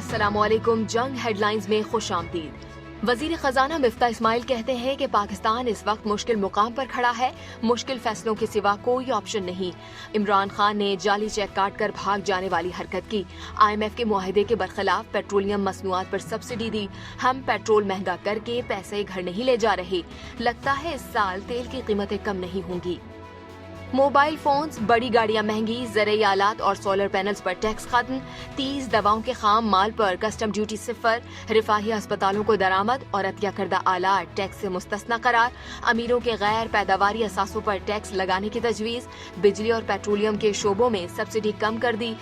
अस्सलाम वालेकुम। जंग हेडलाइंस में खुश आमदीद। वजीर खजाना मिफ्ता इस्माइल कहते हैं कि पाकिस्तान इस वक्त मुश्किल मुकाम पर खड़ा है, मुश्किल फैसलों के सिवा कोई ऑप्शन नहीं। इमरान खान ने जाली चेक काट कर भाग जाने वाली हरकत की। IMF के मुआहदे के बरखिलाफ पेट्रोलियम मसनूआत पर सब्सिडी दी। हम पेट्रोल महंगा करके पैसे घर नहीं ले जा रहे। लगता है इस साल तेल की कीमतें कम नहीं होंगी। मोबाइल फोन्स, बड़ी गाड़ियां महंगी, ज़रूरी आलात और सोलर पैनल्स पर टैक्स खत्म, 30 दवाओं के खाम माल पर कस्टम ड्यूटी 0, रिफाही अस्पतालों को दरामद और अतिया करदा आलात टैक्स से मुस्तस्ना करार, अमीरों के गैर पैदावारी असासों पर टैक्स लगाने की तजवीज़, बिजली और पेट्रोलियम के शोबों में सब्सिडी कम कर दी।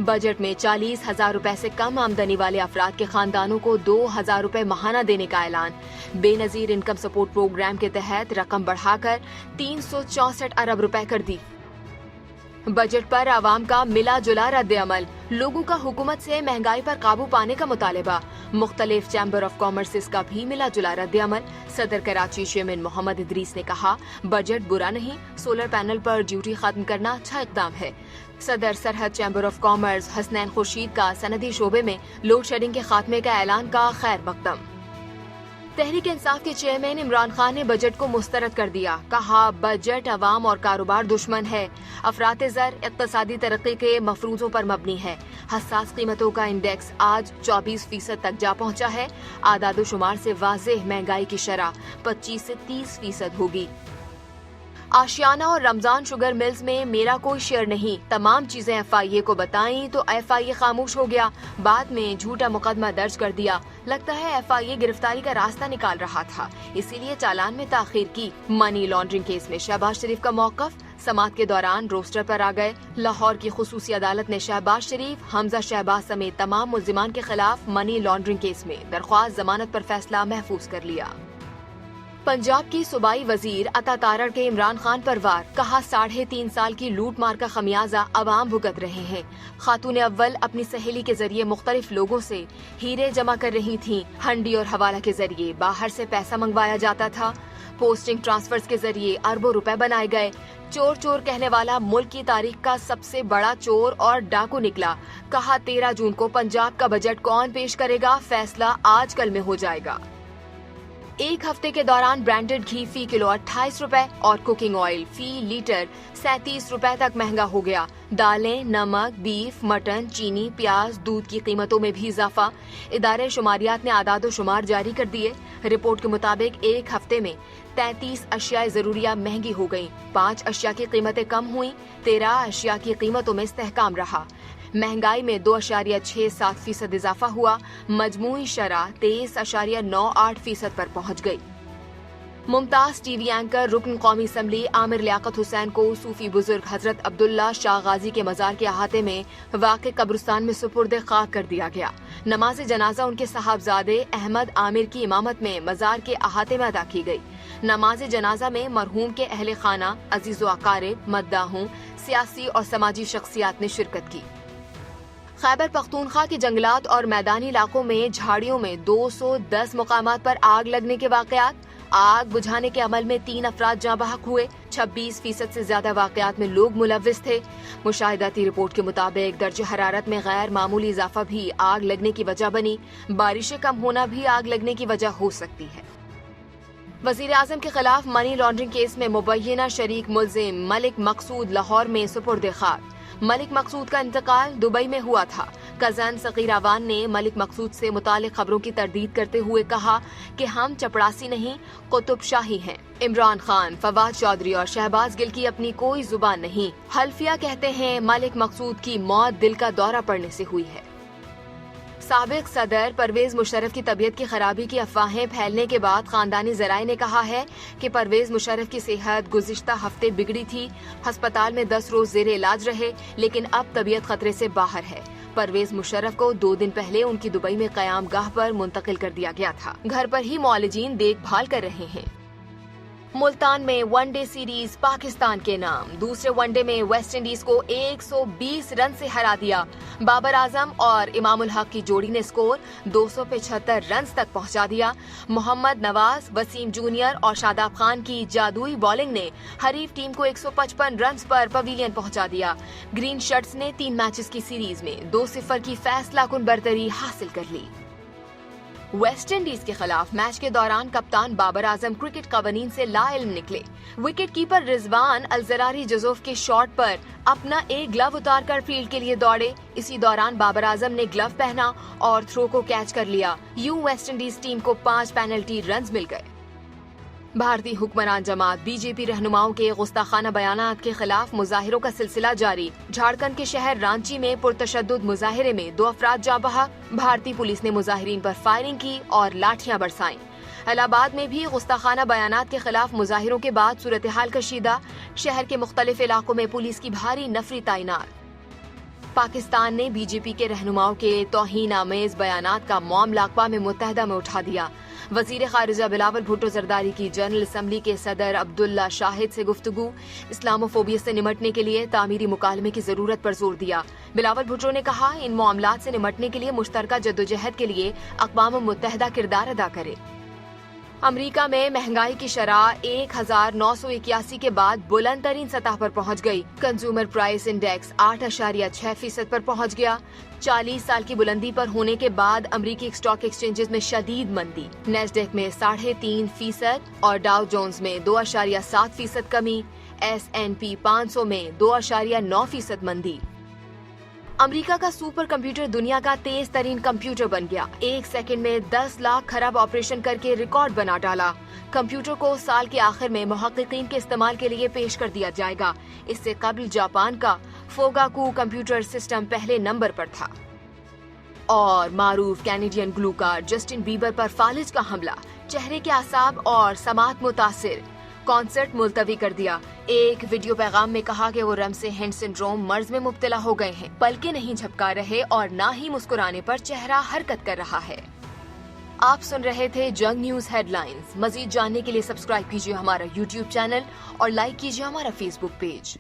बजट में 40,000 रुपए से कम आमदनी वाले अफराद के खानदानों को 2,000 रुपए माहाना देने का ऐलान। बेनजीर इनकम सपोर्ट प्रोग्राम के तहत रकम बढ़ाकर 364 अरब रुपए कर दी। बजट पर आवाम का मिला जुला रद्द अमल, लोगों का हुकूमत से महंगाई पर काबू पाने का मुतालबा। मुख्तलिफ चैम्बर ऑफ कॉमर्स का भी मिला जुला रद्द अमल। सदर कराची चेयरमैन मोहम्मद इदरीस ने कहा, बजट बुरा नहीं, सोलर पैनल पर ड्यूटी खत्म करना अच्छा इक़दाम है। सदर सरहद chamber of commerce Hasnain Khurshid का सनदी शोबे में लोड शेडिंग के खात्मे का ऐलान का खैर मकदम। तहरीक इंसाफ के चेयरमैन इमरान खान ने बजट को मुस्तरद कर दिया। कहा, बजट अवाम और कारोबार दुश्मन है। अफराते ज़र इक़्तिसादी तरक्की के मफरूज़ों पर मबनी है। हसास कीमतों का इंडेक्स आज 24% तक जा पहुंचा है। आदादो शुमार से वाज़ेह महंगाई की शरह 25 से 30% होगी। आशियाना और रमजान शुगर मिल्स में मेरा कोई शेयर नहीं, तमाम चीजें FIA को बताईं तो FIA खामोश हो गया। बाद में झूठा मुकदमा दर्ज कर दिया। लगता है FIA गिरफ्तारी का रास्ता निकाल रहा था, इसीलिए चालान में ताखीर की। मनी लॉन्ड्रिंग केस में शहबाज शरीफ का मौकफ, समात के दौरान रोस्टर पर आ गए। लाहौर की खुसूसी अदालत ने शहबाज शरीफ, हमजा शहबाज समेत तमाम मुल्जिमान के खिलाफ मनी लॉन्ड्रिंग केस में दरख्वास्त जमानत पर फैसला महफूज कर लिया। पंजाब की सूबाई वजीर अता तारड़ के इमरान खान पर वार, कहा 3.5 साल की लूट मार का खमियाजा अवाम भुगत रहे हैं। खातून अव्वल अपनी सहेली के जरिए मुख्तलिफ लोगों से हीरे जमा कर रही थीं। हंडी और हवाला के जरिए बाहर से पैसा मंगवाया जाता था। पोस्टिंग ट्रांसफर्स के जरिए अरबों रुपए बनाए गए। चोर चोर कहने वाला मुल्क की तारीख का सबसे बड़ा चोर और डाकू निकला। कहा 13 जून को पंजाब का बजट कौन पेश करेगा, फैसला आजकल में हो जाएगा। एक हफ्ते के दौरान ब्रांडेड घी फी किलो 28 रुपए और कुकिंग ऑयल फी लीटर 37 रुपए तक महंगा हो गया। दालें, नमक, बीफ, मटन, चीनी, प्याज, दूध की कीमतों में भी इजाफा। इदारे शुमारियात ने आदादो शुमार जारी कर दिए। रिपोर्ट के मुताबिक एक हफ्ते में 33 अशिया जरूरिया महंगी हो गयी, 5 अशिया की कीमतें कम हुई, 13 अशिया की कीमतों में इस्तेहकाम रहा। महंगाई में 2.67% इजाफा हुआ। मजमूई शरह 23.98% पर पहुंच गई। मुमताज टीवी एंकर रुकन कौमी असम्बली आमिर लियाकत हुसैन को सूफी बुजुर्ग हजरत अब्दुल्ला शाह गाजी के मजार के अहाते में वाक़े कब्रिस्तान में सुपुर्द खाक कर दिया गया। नमाज जनाजा उनके साहबजादे अहमद आमिर की इमामत में मजार के अहाते में अदा की गई। नमाज जनाजा में मरहूम के अहले खाना, अजीज़ो अकारिब, मद्दाहों, सियासी और समाजी शख्सियात ने शिरकत की। खैबर पख्तूनख्वा के जंगलात और मैदानी इलाकों में झाड़ियों में 210 मुकामात पर आग लगने के वाकयात। आग बुझाने के अमल में 3 अफराद जाँ बहक हुए। 26% से ज्यादा वाकयात में लोग मुलव्विस थे। मुशाहिदाती रिपोर्ट के मुताबिक दर्जे हरारत में गैर मामूली इजाफा भी आग लगने की वजह बनी। बारिशें कम होना भी आग लगने की वजह हो सकती है। वजीर आजम के खिलाफ मनी लॉन्ड्रिंग केस में मुबैना शरीक मुल्जिम मलिक मकसूद लाहौर में सुपुर्द खाक। मलिक मकसूद का इंतकाल दुबई में हुआ था। कजन सकीर अवान ने मलिक मकसूद से मुतालिक खबरों की तरदीद करते हुए कहा कि हम चपड़ासी नहीं, कुतुब शाही हैं। इमरान खान, फवाद चौधरी और शहबाज गिल की अपनी कोई जुबान नहीं। हल्फिया कहते हैं मलिक मकसूद की मौत दिल का दौरा पड़ने से हुई है। साबिक सदर परवेज मुशर्रफ की तबीयत की खराबी की अफवाहें फैलने के बाद खानदानी जराये ने कहा है कि परवेज मुशर्रफ की सेहत गुज़िश्ता हफ्ते बिगड़ी थी। अस्पताल में 10 रोज जेर इलाज रहे, लेकिन अब तबीयत खतरे से बाहर है। परवेज मुशर्रफ को 2 दिन पहले उनकी दुबई में क़याम गाह पर मुंतकिल कर दिया गया था। घर पर ही मुआलिजीन देखभाल कर रहे हैं। मुल्तान में वनडे सीरीज पाकिस्तान के नाम। दूसरे वनडे में वेस्ट इंडीज को 120 रन से हरा दिया। बाबर आजम और इमामुल हक की जोड़ी ने स्कोर 275 रन तक पहुंचा दिया। मोहम्मद नवाज, वसीम जूनियर और शादाब खान की जादुई बॉलिंग ने हरीफ टीम को 155 रन पर पवेलियन पहुंचा दिया। ग्रीन शर्ट्स ने 3 मैचेस की सीरीज में 2-0 की फैसलाकुन बरतरी हासिल कर ली। वेस्ट इंडीज के खिलाफ मैच के दौरान कप्तान बाबर आजम क्रिकेट कवानीन से लाइल्म निकले। विकेट कीपर रिजवान अलजरारी जजोफ के शॉट पर अपना एक ग्लव उतारकर फील्ड के लिए दौड़े। इसी दौरान बाबर आजम ने ग्लव पहना और थ्रो को कैच कर लिया। यूं वेस्ट इंडीज टीम को 5 पेनल्टी रन मिल गए। भारतीय हुक्मरान जमात बीजेपी रहनुमाओं के गुस्ताखाना बयानात के खिलाफ मुजाहिरों का सिलसिला जारी। झारखंड के शहर रांची में पुरतशद्दुद मुजाहिरे में 2 अफराद जाँ बहक। भारतीय पुलिस ने मुजाहिरीन पर फायरिंग की और लाठियां बरसाईं। इलाहाबाद में भी गुस्ताखाना बयानात के खिलाफ मुजाहिरों के बाद सूरत हाल कशीदा। शहर के मुख्तलिफ इलाकों में पुलिस की भारी नफरी तैनात। पाकिस्तान ने बीजेपी के रहनुमाओं के तौहीन आमेज बयानात का मामला अक़वाम मुत्तहिदा में उठा दिया। वजीर खारिजा बिलावल भुट्टो जरदारी की जनरल असम्बली के सदर अब्दुल्ला शाहिद से गुफ्तगू। इस्लामोफोबिया से निमटने के लिए तामीरी मुकालमे की जरूरत पर जोर दिया। बिलावल भुट्टो ने कहा, इन मामलात से निमटने के लिए मुश्तरका जद्दोजहद के लिए अक़वाम मुत्तहिदा किरदार अदा करे। अमरीका में महंगाई की शरह 1981 के बाद बुलंद तरीन सतह पर पहुंच गई। कंज्यूमर प्राइस इंडेक्स 8.6% पर पहुंच गया। 40 साल की बुलंदी पर होने के बाद अमरीकी स्टॉक एक्सचेंजेस में शदीद मंदी। नेस्डेक में 3.5% और डाउ जोन्स में 2.7% कमी। S&P 500 में 2.9% मंदी। अमेरिका का सुपर कंप्यूटर दुनिया का तेज तरीन कंप्यूटर बन गया। 1 सेकंड में 10 लाख खरब ऑपरेशन करके रिकॉर्ड बना डाला। कंप्यूटर को साल के आखिर में मुहक्किकीन के इस्तेमाल के लिए पेश कर दिया जाएगा। इससे कबल जापान का फोगाकू कंप्यूटर सिस्टम पहले नंबर पर था। और मारूफ कैनेडियन ग्लूकार जस्टिन बीबर पर फालिज का हमला। चेहरे के आसाब और समात मुतासिर। कॉन्सर्ट मुलतवी कर दिया। एक वीडियो पैगाम में कहा कि वो रमसे हिंड सिंड्रोम मर्ज में मुब्तला हो गए हैं। पलकें नहीं झपका रहे और ना ही मुस्कुराने पर चेहरा हरकत कर रहा है। आप सुन रहे थे जंग न्यूज हेडलाइंस। मजीद जानने के लिए सब्सक्राइब कीजिए हमारा YouTube चैनल और लाइक कीजिए हमारा Facebook पेज।